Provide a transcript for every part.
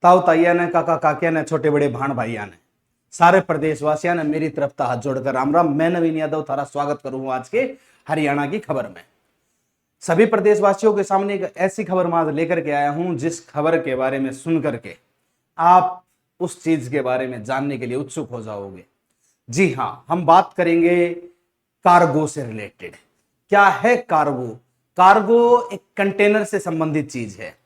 ताऊ ताइया ने, काका काकिया ने, छोटे बड़े भाण भाइया ने, सारे प्रदेशवासियों ने मेरी तरफ से हाथ जोड़कर राम राम। मैं नवीन यादव थारा स्वागत करूंगा आज के हरियाणा की खबर में। सभी प्रदेशवासियों के सामने एक ऐसी खबर मैं आज लेकर के आया हूं जिस खबर के बारे में सुन करके आप उस चीज के बारे में जानने के लिए उत्सुक हो जाओगे। जी हां, हम बात करेंगे कार्गो से रिलेटेड। क्या है कार्गो? कार्गो एक कंटेनर से संबंधित चीज है।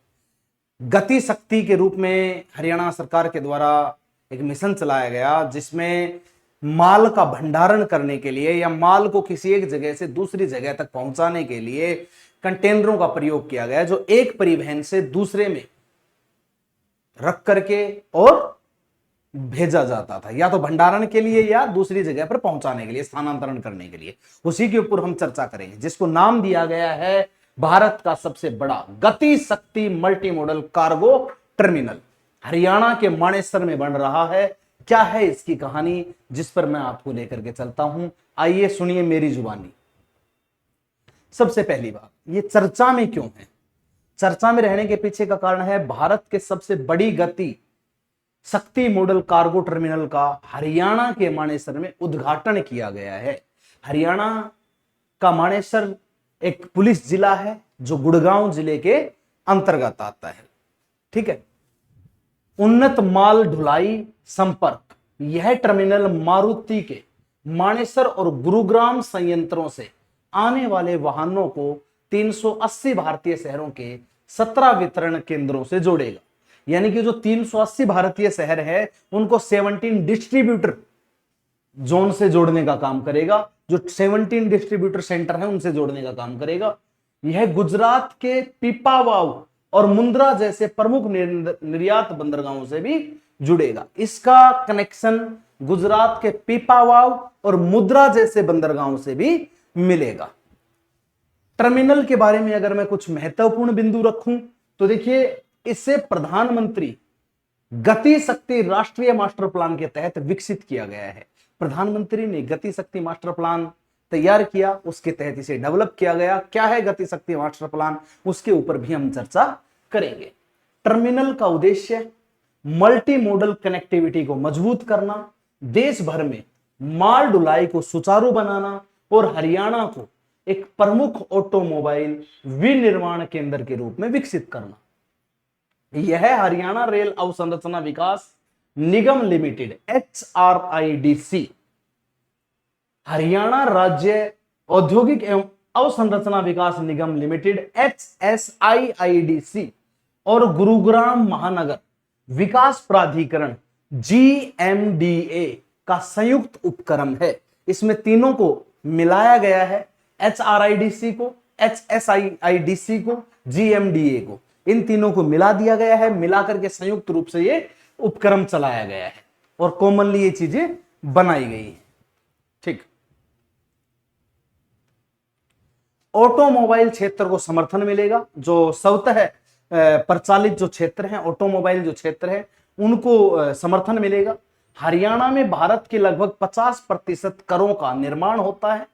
गति शक्ति के रूप में हरियाणा सरकार के द्वारा एक मिशन चलाया गया जिसमें माल का भंडारण करने के लिए या माल को किसी एक जगह से दूसरी जगह तक पहुंचाने के लिए कंटेनरों का प्रयोग किया गया, जो एक परिवहन से दूसरे में रख करके और भेजा जाता था, या तो भंडारण के लिए या दूसरी जगह पर पहुंचाने के लिए, स्थानांतरण करने के लिए। उसी के ऊपर हम चर्चा करेंगे, जिसको नाम दिया गया है भारत का सबसे बड़ा गति शक्ति multi modal cargo terminal. Haryana के मानेसर में बन रहा है। क्या है इसकी कहानी, जिस पर मैं आपको लेकर के चलता हूं। आइए सुनिए मेरी जुबानी। सबसे पहली बात, ये चर्चा में क्यों है? चर्चा में रहने के पीछे का कारण है भारत के सबसे बड़ी गति शक्ति मॉडल कार्गो टर्मिनल का हरियाणा के मानेसर में उद्घाटन किया गया है। हरियाणा का मानेसर एक पुलिस जिला है जो गुड़गांव जिले के अंतर्गत आता है। ठीक है। उन्नत माल ढुलाई संपर्क, यह टर्मिनल मारुति के मानेसर और गुरुग्राम संयंत्रों से आने वाले वाहनों को 380 भारतीय शहरों के 17 वितरण केंद्रों से जोड़ेगा। यानी कि जो 380 भारतीय शहर है उनको 17 डिस्ट्रीब्यूटर जोन से जोड़ने का काम करेगा, जो 17 डिस्ट्रीब्यूटर सेंटर है उनसे जोड़ने का काम करेगा। यह गुजरात के पीपावाव और मुंद्रा जैसे प्रमुख निर्यात बंदरगाहों से भी जुड़ेगा। इसका कनेक्शन गुजरात के पीपावाव और मुंद्रा जैसे बंदरगाहों से भी मिलेगा। टर्मिनल के बारे में अगर मैं कुछ महत्वपूर्ण बिंदु रखूं तो देखिए, इसे प्रधानमंत्री गति शक्ति राष्ट्रीय मास्टर प्लान के तहत विकसित किया गया है। प्रधानमंत्री ने गति शक्ति मास्टर प्लान तैयार किया, उसके तहत इसे डेवलप किया गया। क्या है गति शक्ति मास्टर प्लान, उसके ऊपर भी हम चर्चा करेंगे। टर्मिनल का उद्देश्य मल्टी मॉडल कनेक्टिविटी को मजबूत करना, देश भर में माल ढुलाई को सुचारू बनाना और हरियाणा को एक प्रमुख ऑटोमोबाइल विनिर्माण केंद्र के रूप में विकसित करना। यह हरियाणा रेल अवसंरचना विकास निगम लिमिटेड HRIDC, हरियाणा राज्य औद्योगिक एवं अवसंरचना विकास निगम लिमिटेड HSIIDC और गुरुग्राम महानगर विकास प्राधिकरण GMDA का संयुक्त उपक्रम है। इसमें तीनों को मिलाया गया है, HRIDC को, HSIIDC को, GMDA को, इन तीनों को मिला दिया गया है। मिलाकर के संयुक्त रूप से ये उपक्रम चलाया गया है और कॉमनली ये चीजें बनाई गई है। ठीक। ऑटोमोबाइल क्षेत्र को समर्थन मिलेगा। जो स्वतः प्रचालित जो क्षेत्र हैं, ऑटोमोबाइल जो क्षेत्र है, उनको समर्थन मिलेगा। हरियाणा में भारत के लगभग 50% करों का निर्माण होता है।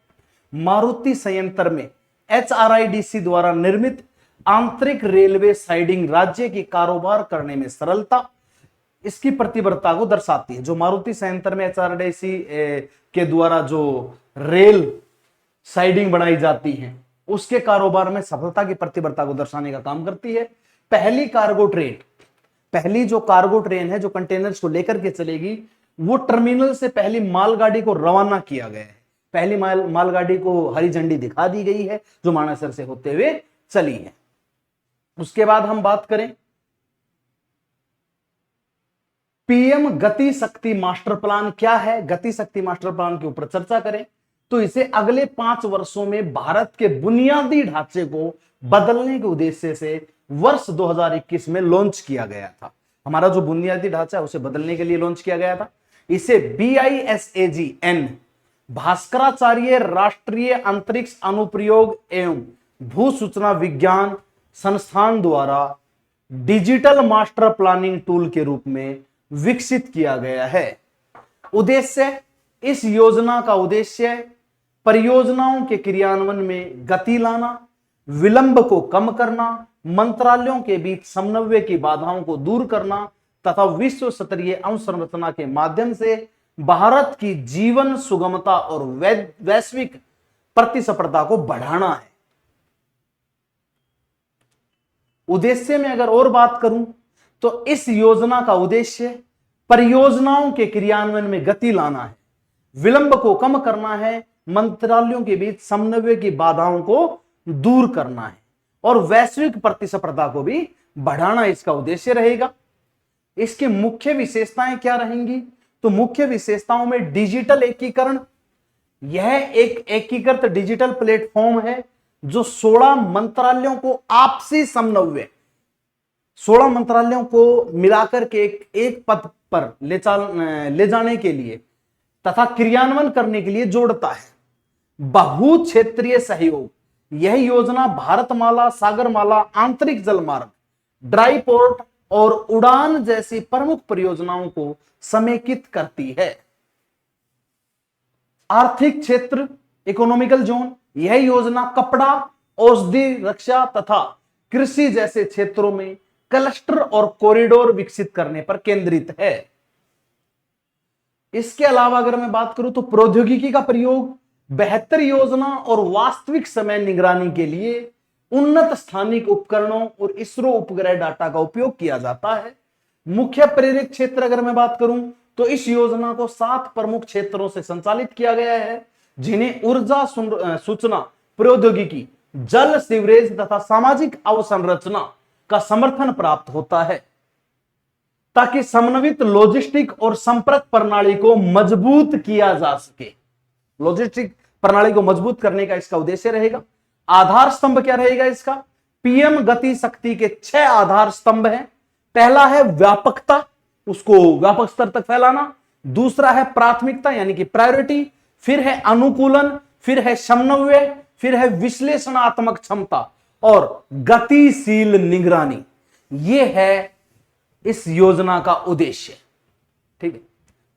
मारुति संयंत्र में HRIDC द्वारा निर्मित आंतरिक रेलवे साइडिंग राज्य की कारोबार करने में सरलता, इसकी प्रतिबद्धता को दर्शाती है। जो मारुति संयंत्र में HRIDC के द्वारा जो रेल साइडिंग बनाई जाती है उसके कारोबार में सफलता की प्रतिबद्धता को दर्शाने का काम करती है। पहली कार्गो ट्रेन, पहली जो कार्गो ट्रेन है जो कंटेनर्स को लेकर के चलेगी, वो टर्मिनल से पहली मालगाड़ी को रवाना किया गया है। पहली मालगाड़ी को हरी झंडी दिखा दी गई है जो मानेसर से होते हुए चली है। उसके बाद हम बात करें PM गति शक्ति मास्टर प्लान। क्या है गति शक्ति मास्टर प्लान के ऊपर चर्चा करें तो इसे अगले 5 वर्षों में भारत के बुनियादी ढांचे को बदलने के उद्देश्य से वर्ष 2021 में लॉन्च किया गया था। हमारा जो बुनियादी ढांचा है उसे बदलने के लिए लॉन्च किया गया था। इसे BISAGN भास्कराचार्य राष्ट्रीय अंतरिक्ष अनुप्रयोग एवं भू सूचना विज्ञान संस्थान द्वारा डिजिटल मास्टर प्लानिंग टूल के रूप में विकसित किया गया है। उद्देश्य, इस योजना का उद्देश्य परियोजनाओं के क्रियान्वयन में गति लाना, विलंब को कम करना, मंत्रालयों के बीच समन्वय की बाधाओं को दूर करना, तथा विश्व स्तरीय अवसंरचना के माध्यम से भारत की जीवन सुगमता और वैश्विक प्रतिस्पर्धा को बढ़ाना है। उद्देश्य में अगर और बात करूं तो इस योजना का उद्देश्य परियोजनाओं के क्रियान्वयन में गति लाना है, विलंब को कम करना है, मंत्रालयों के बीच समन्वय की बाधाओं को दूर करना है और वैश्विक प्रतिस्पर्धा को भी बढ़ाना इसका उद्देश्य रहेगा। इसकी मुख्य विशेषताएं क्या रहेंगी? तो मुख्य विशेषताओं में डिजिटल एकीकरण, यह एक एकीकृत डिजिटल प्लेटफॉर्म है जो 16 मंत्रालयों को आपसी समन्वय, 16 मंत्रालयों को मिलाकर के एक पद पर ले जाने के लिए तथा क्रियान्वयन करने के लिए जोड़ता है। बहु क्षेत्रीय सहयोग, यह योजना भारतमाला, सागरमाला, आंतरिक जलमार्ग, ड्राई पोर्ट और उड़ान जैसी प्रमुख परियोजनाओं को समेकित करती है। आर्थिक क्षेत्र, इकोनॉमिकल जोन, यह योजना कपड़ा, औषधि, रक्षा तथा कृषि जैसे क्षेत्रों में क्लस्टर और कॉरिडोर विकसित करने पर केंद्रित है। इसके अलावा अगर मैं बात करूं तो प्रौद्योगिकी का प्रयोग, बेहतर योजना और वास्तविक समय निगरानी के लिए उन्नत स्थानिक उपकरणों और इसरो उपग्रह डाटा का उपयोग किया जाता है। मुख्य प्रेरक क्षेत्र अगर मैं बात करूं तो इस योजना को 7 प्रमुख क्षेत्रों से संचालित किया गया है, जिन्हें ऊर्जा, सूचना प्रौद्योगिकी, जल, सीवरेज तथा सामाजिक अवसंरचना का समर्थन प्राप्त होता है ताकि समन्वित लॉजिस्टिक और संपर्क प्रणाली को मजबूत किया जा सके। लॉजिस्टिक प्रणाली को मजबूत करने का इसका उद्देश्य रहेगा। आधार स्तंभ क्या रहेगा इसका? पीएम गति शक्ति के 6 आधार स्तंभ हैं। पहला है व्यापकता, उसको व्यापक स्तर तक फैलाना। दूसरा है प्राथमिकता यानी कि प्रायोरिटी, फिर है अनुकूलन, फिर है समन्वय, फिर है विश्लेषणात्मक क्षमता और गतिशील निगरानी। यह है इस योजना का उद्देश्य। ठीक है,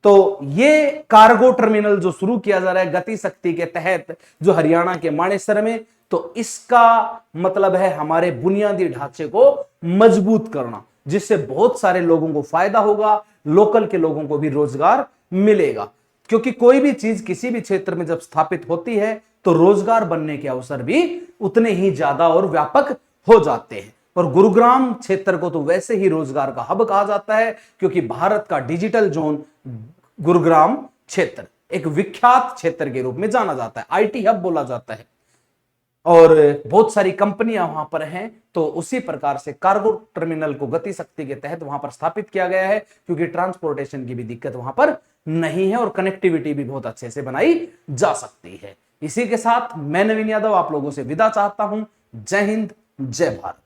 तो ये कार्गो टर्मिनल जो शुरू किया जा रहा है गति शक्ति के तहत, जो हरियाणा के मानेसर में, तो इसका मतलब है हमारे बुनियादी ढांचे को मजबूत करना, जिससे बहुत सारे लोगों को फायदा होगा, लोकल के लोगों को भी रोजगार मिलेगा। क्योंकि कोई भी चीज किसी भी क्षेत्र में जब स्थापित होती है तो रोजगार बनने के अवसर भी उतने ही ज्यादा और व्यापक हो जाते हैं। और गुरुग्राम क्षेत्र को तो वैसे ही रोजगार का हब कहा जाता है, क्योंकि भारत का डिजिटल जोन गुरुग्राम क्षेत्र एक विख्यात क्षेत्र के रूप में जाना जाता है, आईटी हब बोला जाता है और बहुत सारी कंपनियां वहां पर हैं। तो उसी प्रकार से कार्गो टर्मिनल को गति शक्ति के तहत वहां पर स्थापित किया गया है, क्योंकि ट्रांसपोर्टेशन की भी दिक्कत वहां पर नहीं है और कनेक्टिविटी भी बहुत अच्छे से बनाई जा सकती है। इसी के साथ मैं नवीन यादव आप लोगों से विदा चाहता हूं। जय हिंद, जय भारत।